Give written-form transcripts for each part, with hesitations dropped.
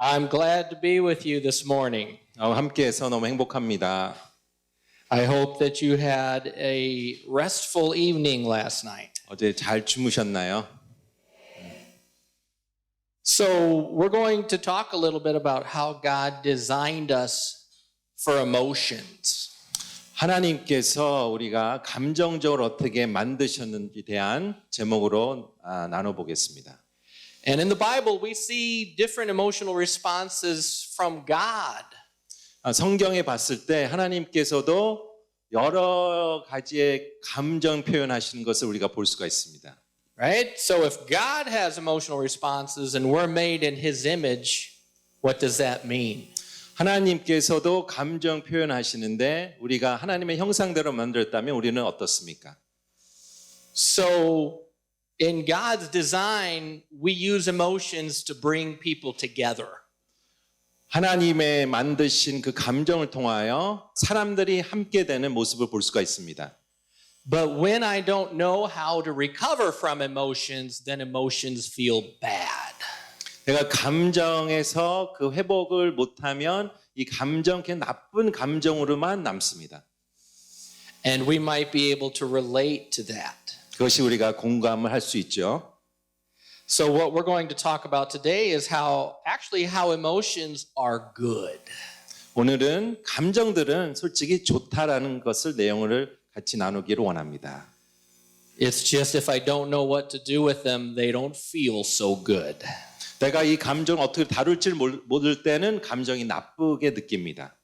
I'm glad to be with you this morning. 함께해서 너무 행복합니다. I hope that you had a restful evening last night. 어제 잘 주무셨나요? So, we're going to talk a little bit about how God designed us for emotions. 하나님께서 우리가 감정적으로 어떻게 만드셨는지에 대한 제목으로 나눠보겠습니다. And in the Bible, we see different emotional responses from God. 성경에 봤을 때 하나님께서도 여러 가지의 감정 표현하시는 것을 우리가 볼 수가 있습니다. Right? So if God has emotional responses and we're made in His image, what does that mean? 하나님께서도 감정 표현하시는데 우리가 하나님의 형상대로 만들었다면 우리는 어떻습니까? So in God's design, we use emotions to bring people together. 하나님의 만드신 그 감정을 통하여 사람들이 함께 되는 모습을 볼 수가 있습니다. But when I don't know how to recover from emotions, then emotions feel bad. 내가 감정에서 그 회복을 못하면 이 감정 그냥 나쁜 감정으로만 남습니다. And we might be able to relate to that. 그것이 우리가 공감을 할 수 있죠. So what we're going to talk about today is how emotions are good. 오늘은 감정들은 솔직히 좋다라는 것을 내용을 같이 나누기를 원합니다. It's just if I don't know what to do with them, they don't feel so good. 내가 이 감정을 어떻게 다룰지 모를 때는 감정이 나쁘게 느낍니다.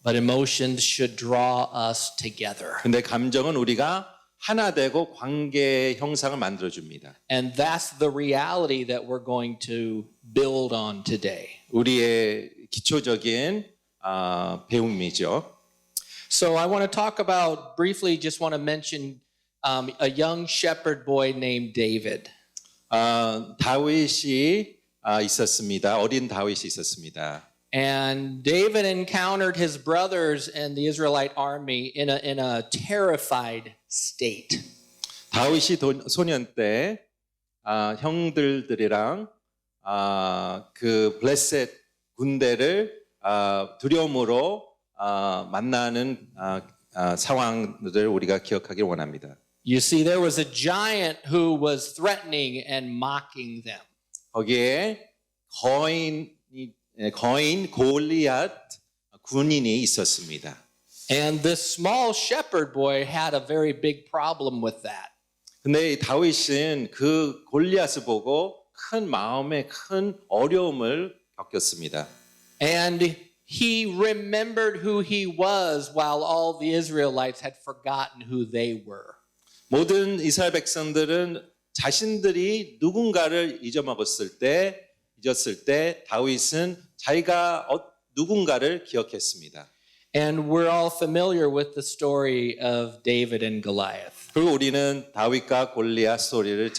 But emotions should draw us together. 근데 감정은 우리가 하나 되고 관계의 형상을 만들어 줍니다. And that's the reality that we're going to build on today. 우리의 기초적인 배움이죠. So I want to talk about briefly, just want to mention a young shepherd boy named David. 다윗이 있었습니다. 어린 다윗이 있었습니다. And David encountered his brothers and the Israelite army in a terrified state. 다윗이 소년 때 형들이랑 그 블레셋 군대를 두려움으로 만나는 상황들을 우리가 기억하길 원합니다. You see, there was a giant who was threatening and mocking them. 거기에 거인 골리앗 군인이 있었습니다. And this small shepherd boy had a very big problem with that. 근데 다윗은 그 골리앗을 보고 큰 마음에 큰 어려움을 겪었습니다. And he remembered who he was while all the Israelites had forgotten who they were. 모든 이스라엘 백성들은 자신들이 누군가를 잊었을 때 다윗은 자기가 누군가를 기억했습니다. And we're all familiar with the story of David and Goliath. 그리고 우리는 다윗과 골리앗 스토리를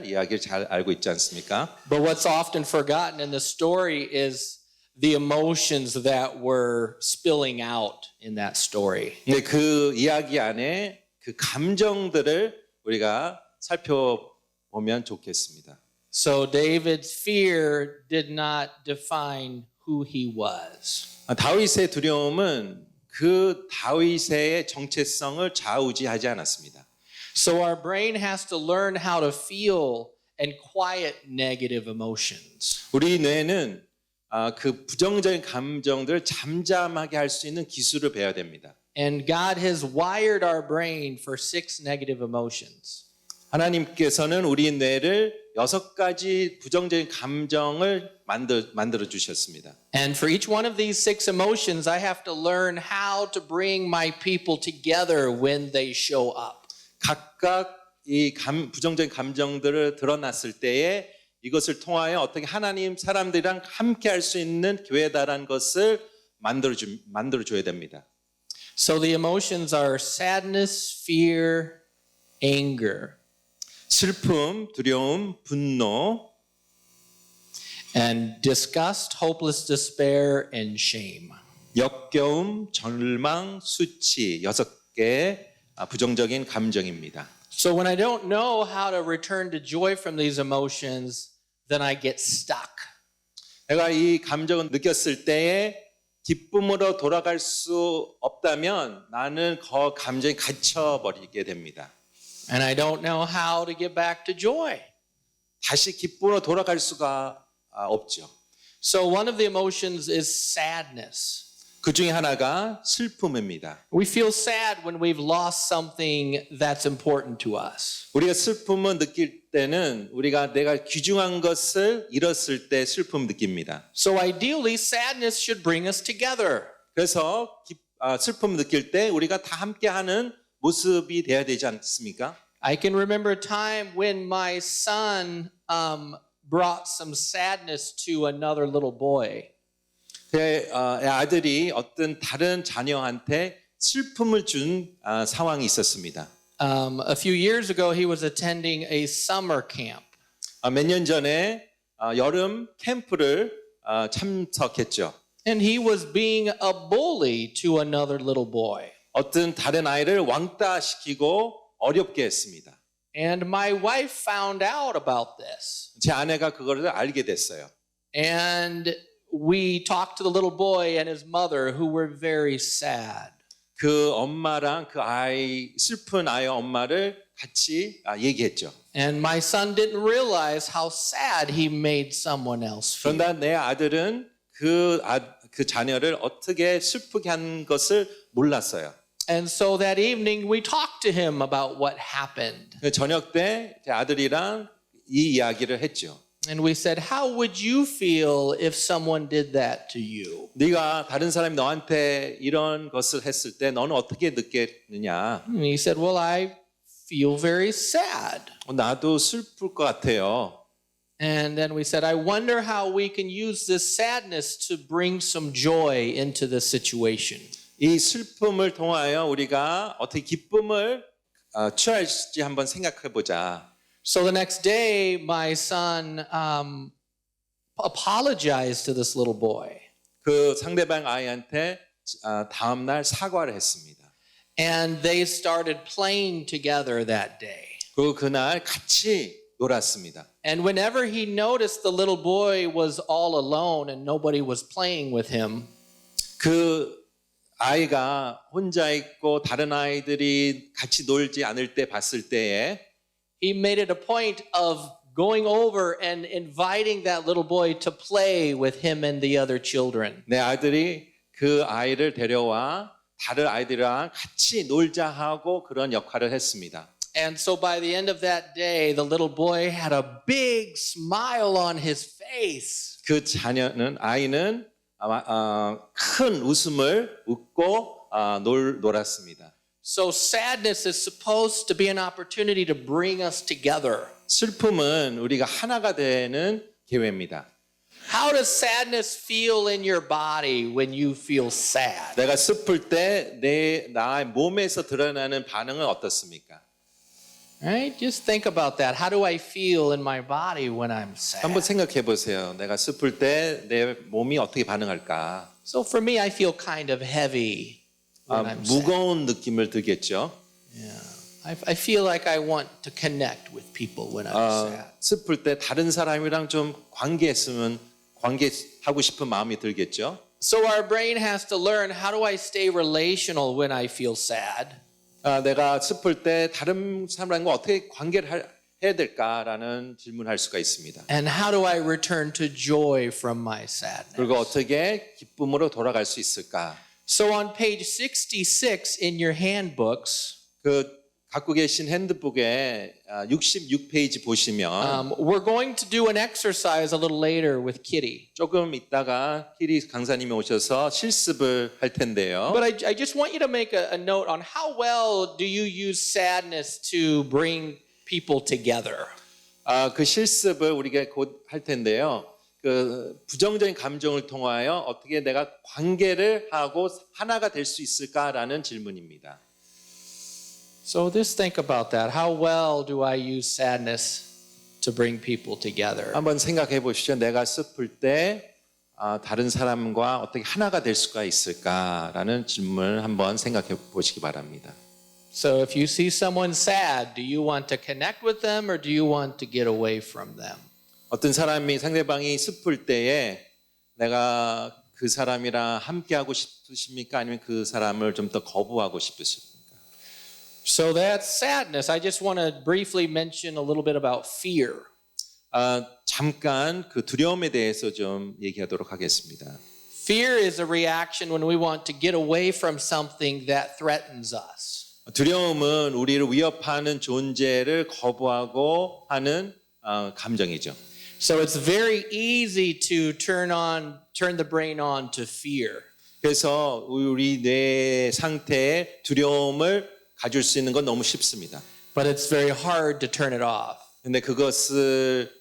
이야기를 잘 알고 있지 않습니까? But what's often forgotten in the story is the emotions that were spilling out in that story. 근데 그 이야기 안에 그 감정들을 우리가 살펴보면 좋겠습니다. So David's fear did not define who he was. 다윗의 두려움은 그 다윗의 정체성을 좌우지하지 않았습니다. So our brain has to learn how to feel and quiet negative emotions. 우리 뇌는 그 부정적인 감정들을 잠잠하게 할 수 있는 기술을 배워야 됩니다. And God has wired our brain for 6 negative emotions. 하나님께서는 우리 뇌를 6가지 부정적인 감정을 만들어 주셨습니다. And for each one of these 6 emotions, I have to learn how to bring my people together when they show up. 각각 이 부정적인 감정들을 드러났을 때에 이것을 통하여 어떻게 하나님 사람들이랑 함께 할 수 있는 교회다라는 것을 만들어 줘야 됩니다. So the emotions are sadness, fear, anger. 슬픔, 두려움, 분노, and disgust, hopeless despair, and shame. 역겨움, 절망, 수치 6개의 부정적인 감정입니다. So when I don't know how to return to joy from these emotions, then I get stuck. 내가 이 감정을 느꼈을 때에 기쁨으로 돌아갈 수 없다면 나는 그 감정에 갇혀버리게 됩니다. And I don't know how to get back to joy. 다시 기쁨으로 돌아갈 수가 없죠. So one of the emotions is sadness. 그 중에 하나가 슬픔입니다. We feel sad when we've lost something that's important to us. 우리가 슬픔을 느낄 때는 우리가 내가 귀중한 것을 잃었을 때 슬픔을 느낍니다. So ideally, sadness should bring us together. 그래서 슬픔을 느낄 때 우리가 다 함께하는 모습이 돼야 되지 않습니까? I can remember a time when my son brought some sadness to another little boy. 제 아들이 어떤 다른 자녀한테 슬픔을 준 상황이 있었습니다. A few years ago, he was attending a summer camp. 몇 년 전에 여름 캠프를 참석했죠. And he was being a bully to another little boy. 어떤 다른 아이를 왕따시키고 어렵게 했습니다. And my wife found out about this. 제 아내가 그거를 알게 됐어요. And we talked to the little boy and his mother, who were very sad. 그 엄마랑 그 아이 슬픈 아이의 엄마를 같이 얘기했죠. And my son didn't realize how sad he made someone else feel. 그런데 내 아들은 그 자녀를 어떻게 슬프게 한 것을 몰랐어요. And so that evening we talked to him about what happened. 저녁 때 제 아들이랑 이 이야기를 했죠. And we said, how would you feel if someone did that to you? 네가 다른 사람이 너한테 이런 것을 했을 때 너는 어떻게 느꼈느냐? And he said, well, I feel very sad. 나도 슬플 것 같아요. And then we said, I wonder how we can use this sadness to bring some joy into the situation. 이 슬픔을 통하여 우리가 어떻게 기쁨을 취할지 한번 생각해 보자. So the next day, my son apologized to this little boy. 그 상대방 아이한테 다음 날 사과를 했습니다. And they started playing together that day. 그날 같이 놀았습니다. And whenever he noticed the little boy was all alone and nobody was playing with him, 그 아이가 혼자 있고 다른 아이들이 같이 놀지 않을 때 봤을 때에 he made it a point of going over and inviting that little boy to play with him and the other children. 내 아들이 그 아이를 데려와 다른 아이들이랑 같이 놀자 하고 그런 역할을 했습니다. And so by the end of that day, the little boy had a big smile on his face. 그 아이는 큰 웃음을 웃고 놀았습니다. So sadness is supposed to be an opportunity to bring us together. 슬픔은 우리가 하나가 되는 기회입니다. How does sadness feel in your body when you feel sad? 내가 슬플 때 나의 몸에서 드러나는 반응은 어떻습니까? Right? Just think about that. How do I feel in my body when I'm sad? 한번 생각해 보세요. 내가 슬플 때 내 몸이 어떻게 반응할까? So for me, I feel kind of heavy when I'm sad. 무거운 느낌을 들겠죠. Yeah. I feel like I want to connect with people when I'm sad. 슬플 때 다른 사람이랑 좀 관계하고 싶은 마음이 들겠죠. So our brain has to learn, how do I stay relational when I feel sad? 내가 슬플 때 다른 사람과 어떻게 관계를 해야 될까라는 질문을 할 수가 있습니다. And how do I return to joy from my sadness? 그리고 어떻게 기쁨으로 돌아갈 수 있을까? So on page 66 in your handbooks, 갖고 계신 핸드북에 66페이지 보시면 we're going to do an exercise a little later with Kitty. 조금 있다가 키리 강사님이 오셔서 실습을 할 텐데요. But I just want you to make a note on how well do you use sadness to bring people together. 그 실습을 우리가 곧 할 텐데요. 그 부정적인 감정을 통하여 어떻게 내가 관계를 하고 하나가 될 수 있을까라는 질문입니다. So just think about that. How well do I use sadness to bring people together? 한번 생각해 보시죠. 내가 슬플 때 다른 사람과 어떻게 하나가 될 수가 있을까라는 질문을 한번 생각해 보시기 바랍니다. So if you see someone sad, do you want to connect with them or do you want to get away from them? 어떤 사람이 상대방이 슬플 때에 내가 그 사람이랑 함께하고 싶으십니까? 아니면 그 사람을 좀 더 거부하고 싶으십니까? So that's sadness. I just want to briefly mention a little bit about fear. 잠깐 그 두려움에 대해서 좀 얘기하도록 하겠습니다. Fear is a reaction when we want to get away from something that threatens us. 두려움은 우리를 위협하는 존재를 거부하고 하는 감정이죠. So it's very easy to turn the brain on to fear. 그래서 우리 뇌 상태에 두려움을 가질 수 있는 건 너무 쉽습니다. But it's very hard to turn it off. 근데 그것을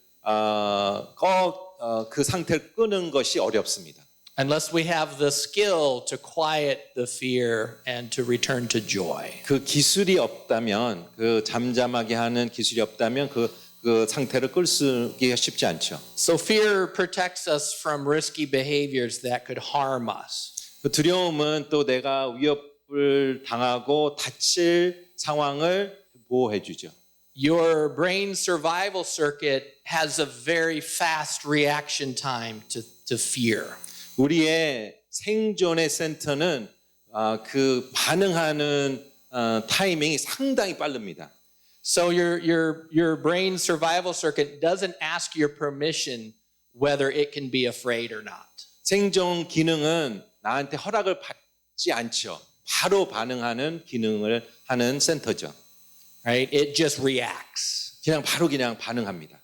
그 상태를 끄는 것이 어렵습니다. Unless we have the skill to quiet the fear and to return to joy. 그 기술이 없다면, 그 잠잠하게 하는 기술이 없다면 그 상태를 끌 수가 쉽지 않죠. So fear protects us from risky behaviors that could harm us. 그 두려움은 또 내가 위협을 당하고 다칠 상황을 보호해 주죠. Your brain survival circuit has a very fast reaction time to fear. 우리의 생존의 센터는 그 반응하는 타이밍이 상당히 빠릅니다. So your brain survival circuit doesn't ask your permission whether it can be afraid or not. 생존 기능은 나한테 허락을 받지 않죠. 바로 반응하는 기능을 하는 센터죠. Right? It just reacts. 그냥 반응합니다.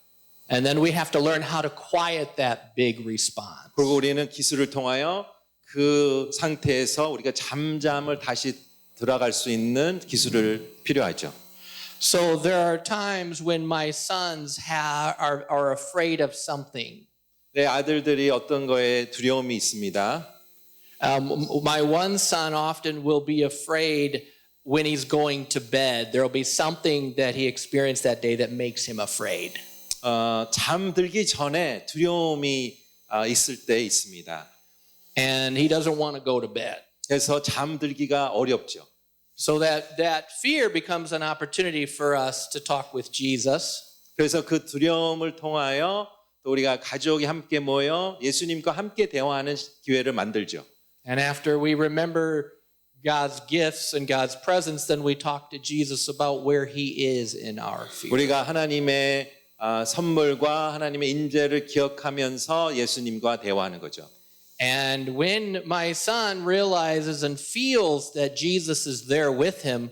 And then we have to learn how to quiet that big response. 그리고 우리는 기술을 통하여 그 상태에서 우리가 잠잠을 다시 들어갈 수 있는 기술을 필요하죠. So there are times when my sons are afraid of something. 내 아들들이 어떤 거에 두려움이 있습니다. My one son often will be afraid when he's going to bed. There will be something that he experienced that day that makes him afraid. 잠들기 전에 두려움이 있을 때 있습니다. And he doesn't want to go to bed. 그래서 잠들기가 어렵죠. So that fear becomes an opportunity for us to talk with Jesus. 그래서 그 두려움을 통하여 또 우리가 가족이 함께 모여 예수님과 함께 대화하는 기회를 만들죠. And after we remember God's gifts and God's presence, then we talk to Jesus about where he is in our fear. 우리가 하나님의 선물과 하나님의 인재를 기억하면서 예수님과 대화하는 거죠. And when my son realizes and feels that Jesus is there with him,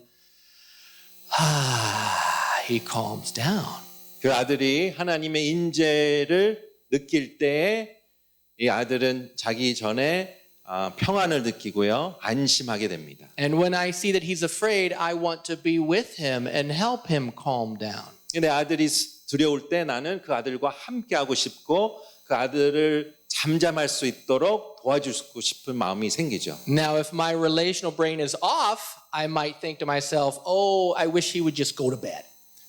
he calms down. 그 아들이 하나님의 인재를 느낄 때에 이 아들은 자기 전에 평안을 느끼고요. 안심하게 됩니다. And when I see that he's afraid, I want to be with him and help him calm down. 내 아들이 두려울 때 나는 그 아들과 함께하고 싶고 그 아들을 잠잠할 수 있도록 도와주고 싶은 마음이 생기죠. Now, if my relational brain is off, I might think to myself, oh, I wish he would just go to bed.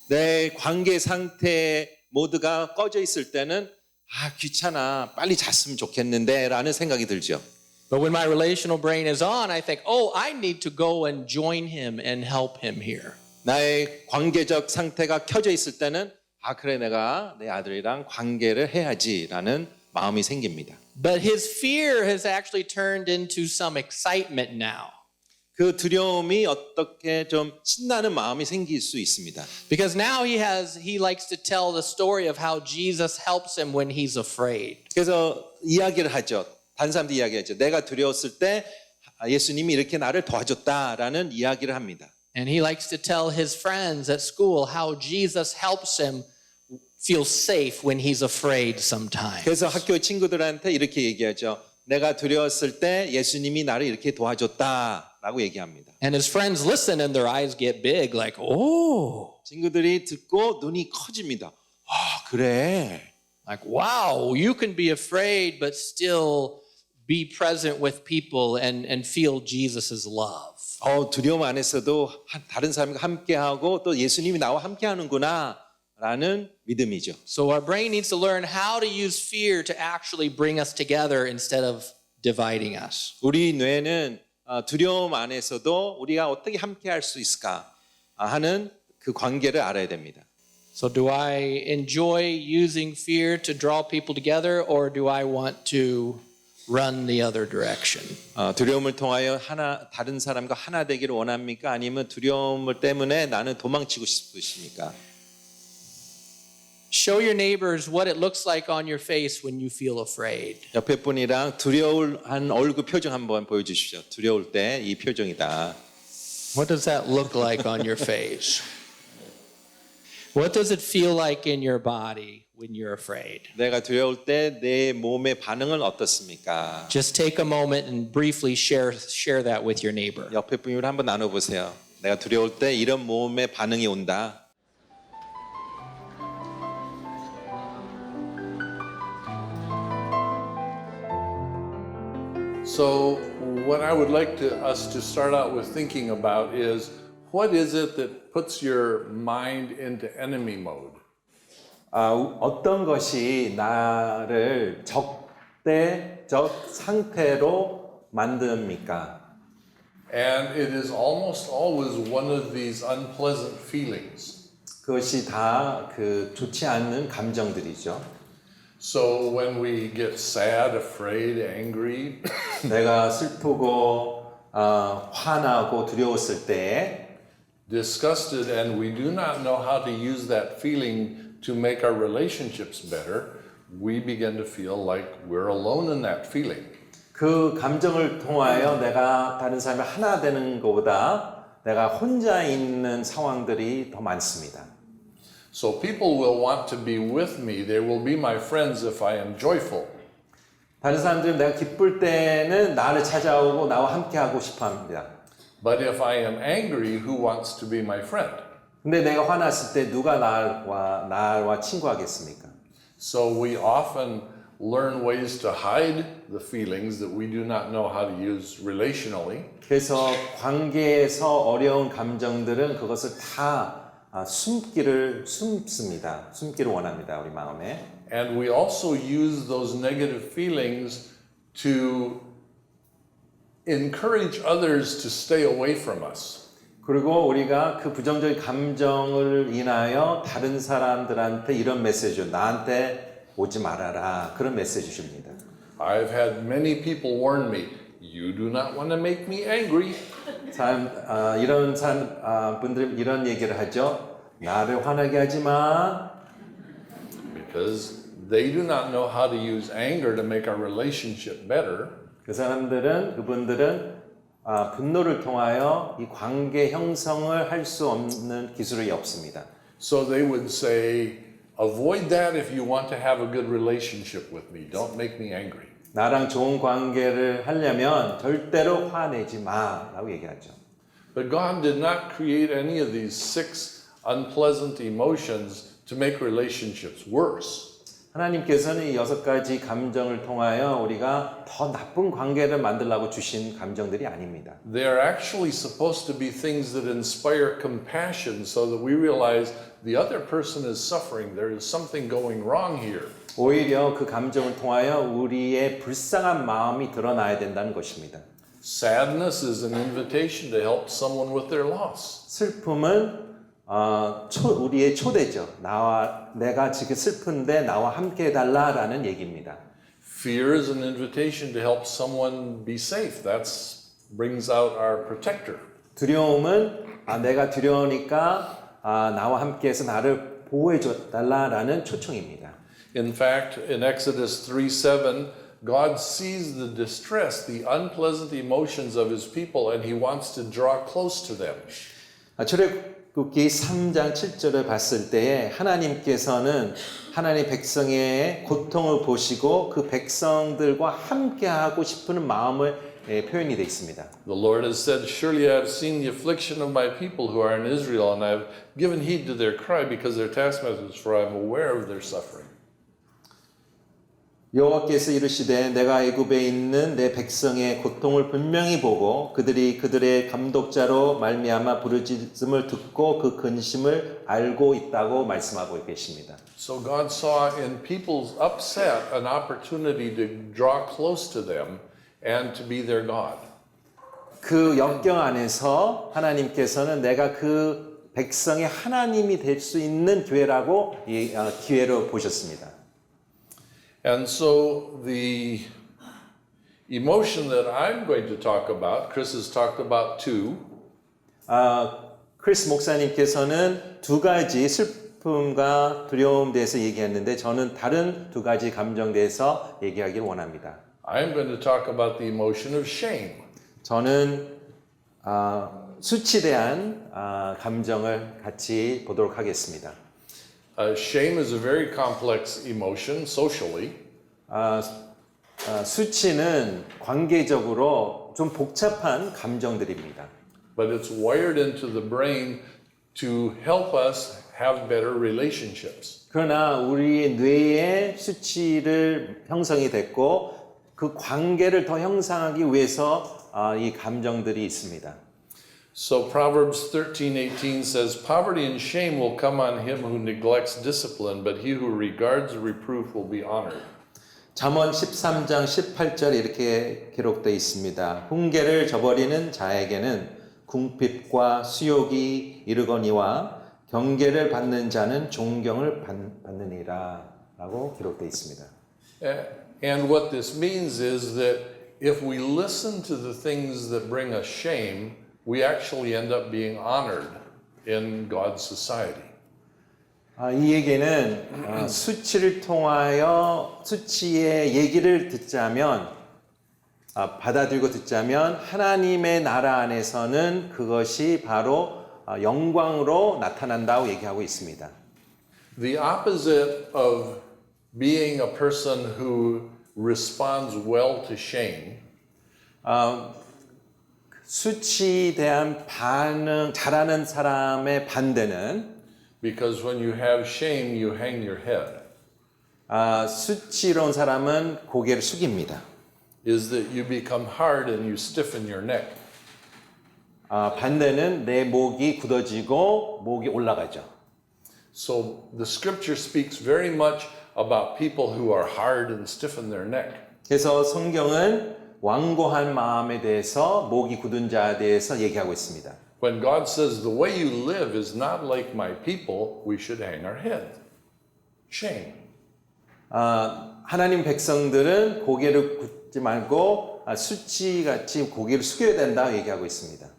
내 관계 상태 모두가 꺼져 있을 때는 귀찮아 빨리 잤으면 좋겠는데 라는 생각이 들죠. But when my relational brain is on, I think, oh, I need to go and join him and help him here. 나의 관계적 상태가 켜져 있을 때는 그래 내가 내 아들이랑 관계를 해야지라는 마음이 생깁니다. But his fear has actually turned into some excitement now. 그 두려움이 어떻게 좀 신나는 마음이 생길 수 있습니다. Because now he likes to tell the story of how Jesus helps him when he's afraid. 그래서 이야기를 하죠. 다른 사람들 이야기하죠. 내가 두려웠을 때 예수님이 이렇게 나를 도와줬다라는 이야기를 합니다. And he likes to tell his friends at school how Jesus helps him feel safe when he's afraid sometimes. 그래서 학교 친구들한테 이렇게 얘기하죠. 내가 두려웠을 때 예수님이 나를 이렇게 도와줬다라고 얘기합니다. And his friends listen and their eyes get big like, oh. 친구들이 듣고 눈이 커집니다. 그래. Like, wow, you can be afraid but still be present with people and feel Jesus' love. 두려움 안에서도 다른 사람과 함께하고 또 예수님이 나와 함께하는구나 라는 믿음이죠. So our brain needs to learn how to use fear to actually bring us together instead of dividing us. 우리 뇌는 두려움 안에서도 우리가 어떻게 함께할 수 있을까 하는 그 관계를 알아야 됩니다. So do I enjoy using fear to draw people together or do I want to run the other direction? 두려움을 통하여 다른 사람과 하나 되기를 원합니까? 아니면 두려움 때문에 나는 도망치고 싶으십니까? Show your neighbors what it looks like on your face when you feel afraid. 옆에 분이랑 두려운 얼굴 표정 한번 보여주십시오. 두려울 때 이 표정이다. What does that look like on your face? What does it feel like in your body when you're afraid? 내가 두려울 때 내 몸의 반응은 어떻습니까? Just take a moment and briefly share that with your neighbor. 옆에 분이랑 한번 나눠보세요. 내가 두려울 때 이런 몸의 반응이 온다. So, what I would like us to start out with thinking about is what is it that puts your mind into enemy mode? 어떤 것이 나를 적대적 상태로 만듭니까? And it is almost always one of these unpleasant feelings. 그것이 다 좋지 않는 감정들이죠. So, when we get sad, afraid, angry, 내가 슬프고 화나고 두려웠을 때 disgusted, and we do not know how to use that feeling to make our relationships better, we begin to feel like we're alone in that feeling. 그 감정을 통하여 내가 다른 사람이 하나 되는 것보다 내가 혼자 있는 상황들이 더 많습니다. So people will want to be with me. They will be my friends if I am joyful. 다른 사람들은 내가 기쁠 때는 나를 찾아오고 나와 함께 하고 싶어 합니다. But if I am angry, who wants to be my friend? 근데 내가 화났을 때 누가 나와 친구하겠습니까? So we often learn ways to hide the feelings that we do not know how to use relationally. 그래서 관계에서 어려운 감정들은 그것을 다 숨기를 원합니다. 우리 마음에. And we also use those negative feelings to encourage others to stay away from us. 그리고 우리가 그 부정적인 감정을 인하여 다른 사람들한테 이런 메시지, 나한테 오지 말아라. 그런 메시지 줍니다. I've had many people warn me, you do not want to make me angry. 이런 분들은 이런 얘기를 하죠. 나를 화나게 하지 마. Because they do not know how to use anger to make our relationship better. 그분들은 분노를 통하여 이 관계 형성을 할 수 없는 기술이 없습니다. So they would say, avoid that if you want to have a good relationship with me. Don't make me angry. 나랑 좋은 관계를 하려면 절대로 화내지 마라고 얘기하죠. But God did not create any of these 6 unpleasant emotions to make relationships worse. 하나님께서는 이 6가지 감정을 통하여 우리가 더 나쁜 관계를 만들라고 주신 감정들이 아닙니다. They are actually supposed to be things that inspire compassion so that we realize the other person is suffering. There is something going wrong here. 오히려 그 감정을 통하여 우리의 불쌍한 마음이 드러나야 된다는 것입니다. Sadness is an invitation to help someone with their loss. 슬픔은 우리의 초대죠. 내가 지금 슬픈데 나와 함께 해달라라는 얘기입니다. Fear is an invitation to help someone be safe. That brings out our protector. 두려움은 내가 두려우니까 나와 함께해서 나를 보호해줘달라라는 초청입니다. In fact, in Exodus 3:7, God sees the distress, the unpleasant emotions of His people, and He wants to draw close to them. 출애굽기 3장 7절을 봤을 때에 하나님께서는 하나님 백성의 고통을 보시고 그 백성들과 함께하고 싶은 마음을 표현이 되어 있습니다. The Lord has said, "Surely I have seen the affliction of my people who are in Israel, and I have given heed to their cry because their taskmasters, for I am aware of their suffering." 여호와께서 이르시되 내가 애굽에 있는 내 백성의 고통을 분명히 보고 그들의 감독자로 말미암아 부르짖음을 듣고 그 근심을 알고 있다고 말씀하고 계십니다. So God saw in people's upset an opportunity to draw close to them and to be their God. 그 역경 안에서 하나님께서는 내가 그 백성의 하나님이 될 수 있는 기회라고 기회로 보셨습니다. And so the emotion that I'm going to talk about, Chris has talked about two. 크리스 목사님께서는 두 가지 슬픔과 두려움 대해서 얘기했는데 저는 다른 두 가지 감정 대해서 얘기하길 원합니다. I'm going to talk about the emotion of shame. 저는 수치에 대한 감정을 같이 보도록 하겠습니다. Shame is a very complex emotion socially. 수치는 관계적으로 좀 복잡한 감정들입니다. But it's wired into the brain to help us have better relationships. 그러나 우리 뇌에 수치를 형성이 됐고 그 관계를 더 형성하기 위해서 이 감정들이 있습니다. So Proverbs 13:18 says, "Poverty and shame will come on him who neglects discipline, but he who regards reproof will be honored." 잠언 13장 18절 이렇게 기록되어 있습니다. 훈계를 저버리는 자에게는 궁핍과 수욕이 이르거니와 경계를 받는 자는 존경을 받느니라 라고 기록되어 있습니다. And what this means is that if we listen to the things that bring us shame, we actually end up being honored in God's society. 이 얘기는 수치를 통하여 수치의 얘기를 듣자면 받아들이고 듣자면 하나님의 나라 안에서는 그것이 바로 영광으로 나타난다고 얘기하고 있습니다. The opposite of being a person who responds well to shame 수치에 대한 반응 잘하는 사람의 반대는 because when you have shame, you hang your head. 수치로운 사람은 고개를 숙입니다. Is that you become hard and you stiffen your neck. 반대는 내 목이 굳어지고 목이 올라가죠. So the scripture speaks very much about people who are hard and stiffen their neck. 그래서 성경은 완고한 마음에 대해서 목이 굳은 자에 대해서 얘기하고 있습니다. When God says the way you live is not like my people, we should hang our head. Shame. 하나님 백성들은 고개를 굳지 말고 수치같이 고개를 숙여야 된다고 얘기하고 있습니다.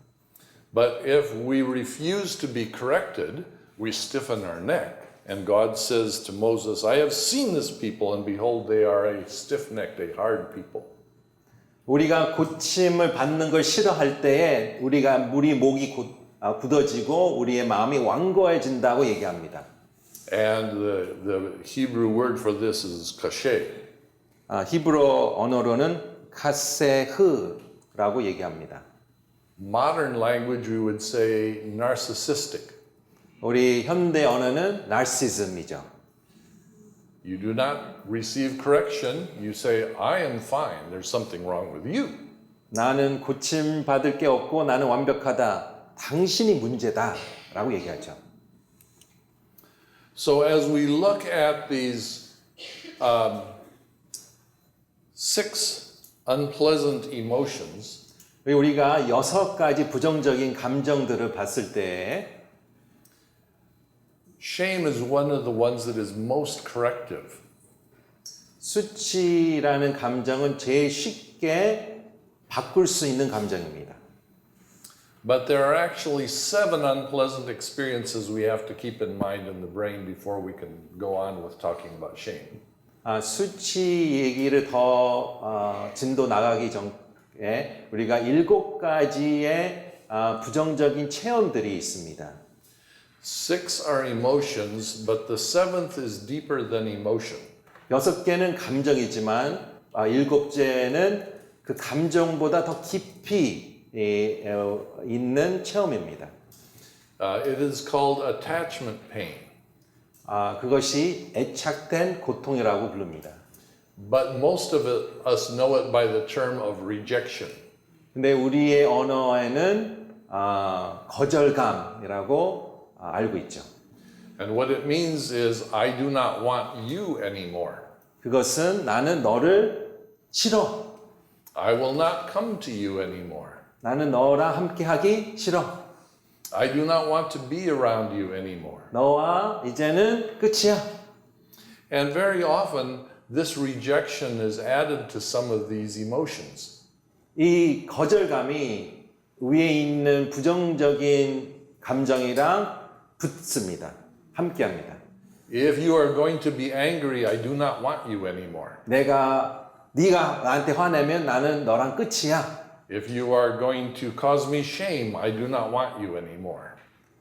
But if we refuse to be corrected, we stiffen our neck. And God says to Moses, I have seen this people, and behold, they are a stiff-necked, a hard people. 우리가 고침을 받는 걸 싫어할 때에 우리 목이 굳어지고 우리의 마음이 완고해진다고 얘기합니다. And the Hebrew word for this is kashe. 히브리 언어로는 카세흐라고 얘기합니다. Modern language, we would say narcissistic. 우리 현대 언어는 나르시즘이죠. You do not receive correction. You say, I am fine. There's something wrong with you. 나는 고침 받을 게 없고 나는 완벽하다. 당신이 문제다라고 얘기하죠. So as we look at these 6 unpleasant emotions, 우리가 6가지 부정적인 감정들을 봤을 때 shame is one of the ones that is most corrective. 수치라는 감정은 제일 쉽게 바꿀 수 있는 감정입니다. But there are actually 7 unpleasant experiences we have to keep in mind in the brain before we can go on with talking about shame. 수치 얘기를 더 진도 나가기 전에 우리가 7가지의 부정적인 체험들이 있습니다. 6 are emotions, but the 7th is deeper than emotion. 6개는 감정이지만 7개는 그 감정보다 더 깊이 있는 체험입니다. It is called attachment pain. 그것이 애착된 고통이라고 부릅니다. But most of us know it by the term of rejection. 근데 우리의 언어에는 거절감이라고 알고 있죠. And what it means is, I do not want you anymore. 그것은 나는 너를 싫어. I will not come to you anymore. 나는 너랑 함께하기 싫어. I do not want to be around you anymore. 너와 이제는 끝이야. And very often, this rejection is added to some of these emotions. 이 거절감이 위에 있는 부정적인 감정이랑 붙습니다. 함께합니다. If you are going to be angry, I do not want you anymore. 네가 나한테 화내면 나는 너랑 끝이야. If you are going to cause me shame, I do not want you anymore.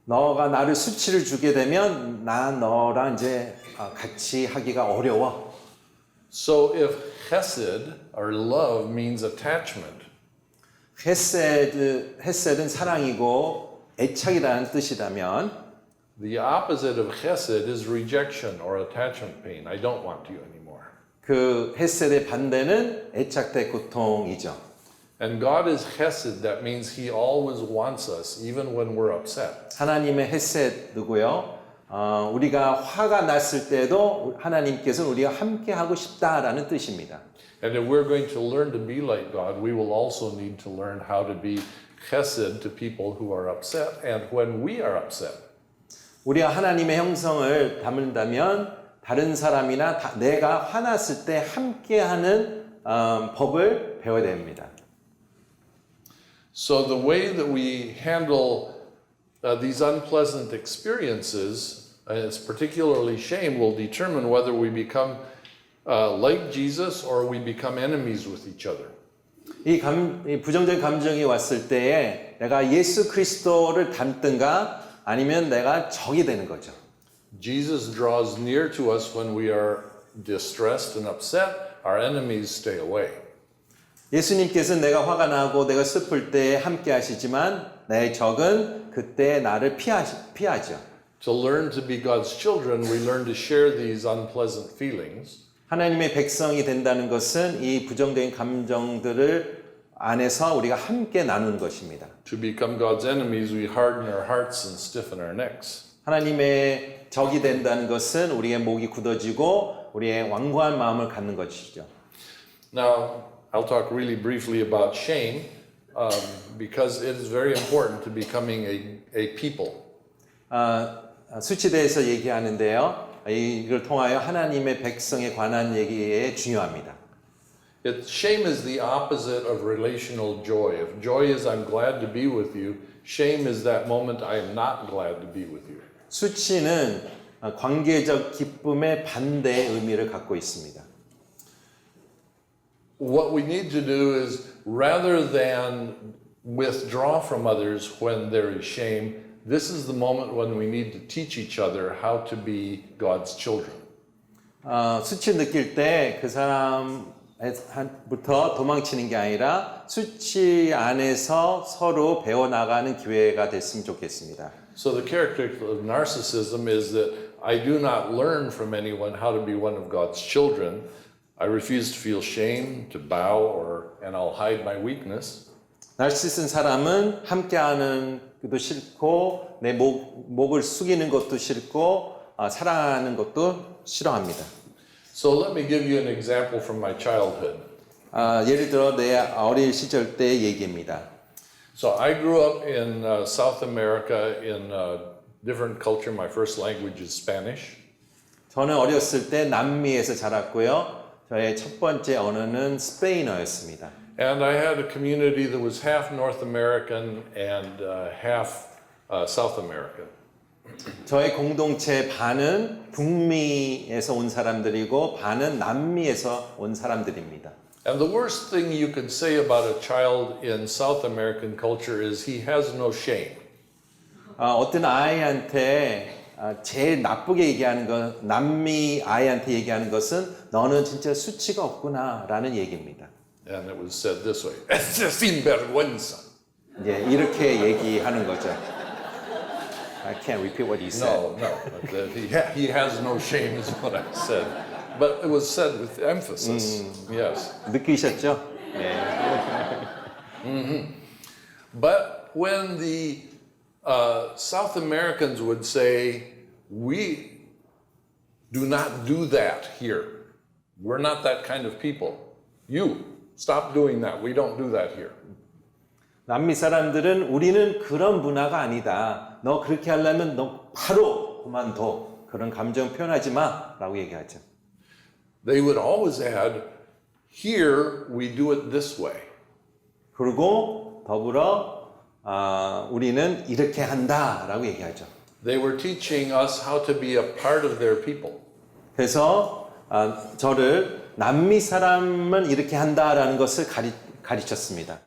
너가 나를 수치를 주게 되면 난 너랑 이제 같이 하기가 어려워. So if chesed or love means attachment, 헤세드는 사랑이고 애착이라는 뜻이라면 the opposite of chesed is rejection or attachment pain. I don't want you anymore. 그 헤세드의 반대는 애착된 고통이죠. And God is chesed. That means He always wants us, even when we're upset. 하나님의 헤세드고요. 우리가 화가 났을 때도 하나님께서는 우리가 함께 하고 싶다라는 뜻입니다. And if we're going to learn to be like God, we will also need to learn how to be chesed to people who are upset and when we are upset. 우리가 하나님의 형성을 담는다면 다른 사람이나 내가 화났을 때 함께하는 법을 배워야 됩니다. So the way that we handle these unpleasant experiences, it's particularly shame, will determine whether we become like Jesus or we become enemies with each other. 이 부정적인 감정이 왔을 때에 내가 예수 그리스도를 닮든가 아니면 내가 적이 되는 거죠. Jesus draws near to us when we are distressed and upset. Our enemies stay away. 예수님께서는 내가 화가 나고 내가 슬플 때 함께 하시지만 내 적은 그때 나를 피하죠. To learn to be God's children, we learn to share these unpleasant feelings. 하나님의 백성이 된다는 것은 이 부정적인 감정들을 안에서 우리가 함께 나누는 것입니다. To become God's enemies, we harden our hearts and stiffen our necks. 하나님의 적이 된다는 것은 우리의 목이 굳어지고 우리의 완고한 마음을 갖는 것이죠. Now, I'll talk really briefly about shame because it is very important to becoming a people. 수치대에서 얘기하는데요. 이걸 통하여 하나님의 백성에 관한 얘기에 중요합니다. Shame is the opposite of relational joy. If joy is I'm glad to be with you, shame is that moment I am not glad to be with you. 수치는 관계적 기쁨의 반대의 의미를 갖고 있습니다. What we need to do is rather than withdraw from others when there is shame, this is the moment when we need to teach each other how to be God's children. 수치 느낄 때 그 사람부터 도망치는 게 아니라 수치 안에서 서로 배워나가는 기회가 됐으면 좋겠습니다. So the characteristic of narcissism is that I do not learn from anyone how to be one of God's children. I refuse to feel shame, to bow, and I'll hide my weakness. 나르시스는 사람은 함께하는 것도 싫고 내 목을 숙이는 것도 싫고 사랑하는 것도 싫어합니다. So let me give you an example from my childhood. 예를 들어 내 어린 시절 때 얘기입니다. So I grew up in South America in a different culture. My first language is Spanish. 저는 어렸을 때 남미에서 자랐고요. 저의 첫 번째 언어는 스페인어였습니다. And I had a community that was half North American and half South American. 저의 공동체 반은 북미에서 온 사람들이고 반은 남미에서 온 사람들입니다. And the worst thing you could say about a child in South American culture is he has no shame. 어떤 아이한테 제일 나쁘게 얘기하는 건 남미 아이한테 얘기하는 것은 너는 진짜 수치가 없구나라는 얘기입니다. And it was said this way: "Es sinvergüenza." 이제 이렇게 얘기하는 거죠. I can't repeat what he said. No. He has no shame is what I said. But it was said with emphasis. Yes. 느끼셨죠? 네. But when the South Americans would say, we do not do that here. We're not that kind of people. You, stop doing that. We don't do that here. 남미 사람들은 우리는 그런 문화가 아니다. 너 그렇게 하려면 너 바로 그만둬. 그런 감정 표현하지 마. 라고 얘기하죠. they would always add, here we do it this way. 그리고 더불어 우리는 이렇게 한다라고 얘기하죠. They were teaching us how to be a part of their people. 그래서 저를 남미 사람은 이렇게 한다라는 것을 가르쳤습니다.